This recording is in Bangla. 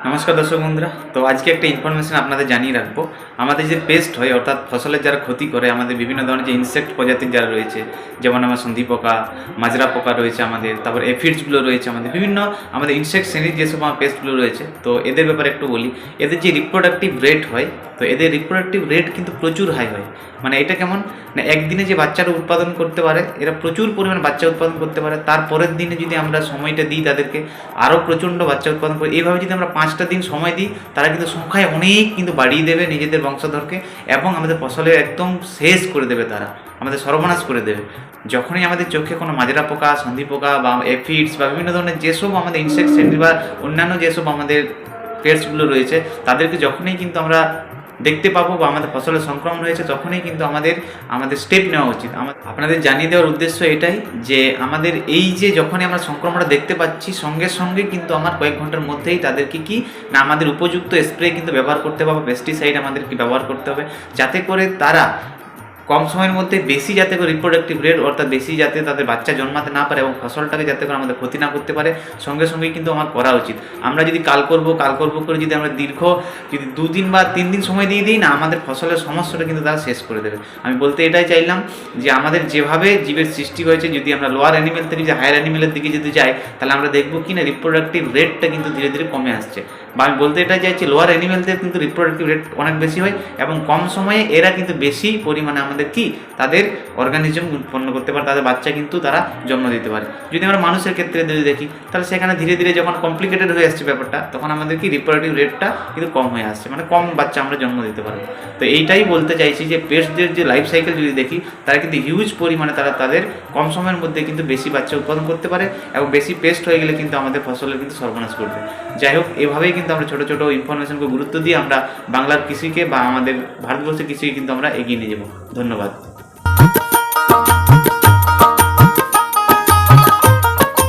নমস্কার দর্শক বন্ধুরা। তো আজকে একটা ইনফরমেশন আপনাদের জানিয়ে রাখবো। আমাদের যে পেস্ট হয় অর্থাৎ ফসলের যারা ক্ষতি করে, আমাদের বিভিন্ন ধরনের যে ইনসেক্ট প্রজাতির যারা রয়েছে, যেমন আমার সন্ধি পোকা, মাজরা পোকা রয়েছে আমাদের, তারপর এফিডসগুলো রয়েছে আমাদের, বিভিন্ন আমাদের ইনসেক্ট শ্রেণীর যেসব আমার পেস্টগুলো রয়েছে, তো এদের ব্যাপারে একটু বলি। এদের যে রিপ্রোডাক্টিভ রেট হয়, তো এদের রিপ্রোডাক্টিভ রেট কিন্তু প্রচুর হাই হয়। মানে এটা কেমন না, একদিনে যে বাচ্চারা উৎপাদন করতে পারে, এরা প্রচুর পরিমাণ বাচ্চা উৎপাদন করতে পারে। তারপরের দিনে যদি আমরা সময়টা দিই তাদেরকে, আরও প্রচণ্ড বাচ্চা উৎপাদন করে। এইভাবে যদি আমরা 5টা দিন সময় দিই, তারা কিন্তু সংখ্যায় অনেক কিন্তু বাড়িয়ে দেবে নিজেদের বংশধরকে, এবং আমাদের ফসলের একদম শেষ করে দেবে, তারা আমাদের সর্বনাশ করে দেবে। যখনই আমাদের চোখে কোনো মাজরা পোকা, সন্ধি পোকা বা এফিডস বা বিভিন্ন ধরনের যেসব আমাদের ইনসেক্ট শ্রেণী বা অন্যান্য যেসব আমাদের পেস্টগুলো রয়েছে, তাদেরকে যখনই কিন্তু আমরা দেখতে পাবো বা আমাদের ফসলের সংক্রমণ হয়েছে, তখনই কিন্তু আমাদের স্টেপ নেওয়া উচিত। আপনাদের জানিয়ে দেওয়ার উদ্দেশ্য এটাই যে আমাদের এই যে যখনই আমরা সংক্রমণটা দেখতে পাচ্ছি, সঙ্গে সঙ্গে কিন্তু আমার কয়েক ঘন্টার মধ্যেই তাদেরকে কি না আমাদের উপযুক্ত স্প্রে কিন্তু ব্যবহার করতে হবে, পেস্টিসাইড আমাদেরকে ব্যবহার করতে হবে, যাতে করে তারা কম সময়ের মধ্যে বেশি যাতে করে রিপ্রোডাক্টিভ রেট অর্থাৎ বেশি যাতে তাদের বাচ্চা জন্মাতে না পারে এবং ফসলটাকে যাতে করে আমাদের ক্ষতি না করতে পারে, সঙ্গে সঙ্গেই কিন্তু আমার করা উচিত। আমরা যদি কাল করব করে যদি আমরা যদি 2 দিন বা 3 দিন সময় দিয়ে দিই না, আমাদের ফসলের সমস্যাটা কিন্তু তারা শেষ করে দেবে। আমি বলতে এটাই চাইলাম যে আমাদের যেভাবে জীবের সৃষ্টি হয়েছে, যদি আমরা লোয়ার অ্যানিমেল থেকে যে হায়ার অ্যানিমেলের দিকে যদি যাই, তাহলে আমরা দেখবো কি না রিপ্রোডাক্টিভ রেটটা কিন্তু ধীরে ধীরে কমে আসছে। বা আমি বলতে এটাই চাইছি, লোয়ার অ্যানিমেলদের কিন্তু রিপ্রোডাক্টিভ রেট অনেক বেশি হয় এবং কম সময়ে এরা কিন্তু বেশি পরিমাণে আমাদের কি তাদের অর্গানিজম উৎপন্ন করতে পারে, তাদের বাচ্চা কিন্তু তারা জন্ম দিতে পারে। যদি আমরা মানুষের ক্ষেত্রে যদি দেখি, তাহলে সেখানে ধীরে ধীরে যখন কমপ্লিকেটেড হয়ে আসছে ব্যাপারটা, তখন আমাদের কি রিপ্রোডাক্টিভ রেটটা কিন্তু কম হয়ে আসছে, মানে কম বাচ্চা আমরা জন্ম দিতে পারবো। তো এইটাই বলতে চাইছি যে পেস্টদের যে লাইফ সাইকেল যদি দেখি, তারা কিন্তু হিউজ পরিমাণে তাদের কম সময়ের মধ্যে কিন্তু বেশি বাচ্চা উৎপাদন করতে পারে এবং বেশি পেস্ট হয়ে গেলে কিন্তু আমাদের ফসলের কিন্তু সর্বনাশ করবে। যাই হোক, এভাবেই কিন্তু আমরা ছোটো ছোটো ইনফরমেশনকে গুরুত্ব দিয়ে আমরা বাংলার কৃষিকে বা আমাদের ভারতবর্ষের কৃষিকে কিন্তু আমরা এগিয়ে নিয়ে যাব। ধন্যবাদ।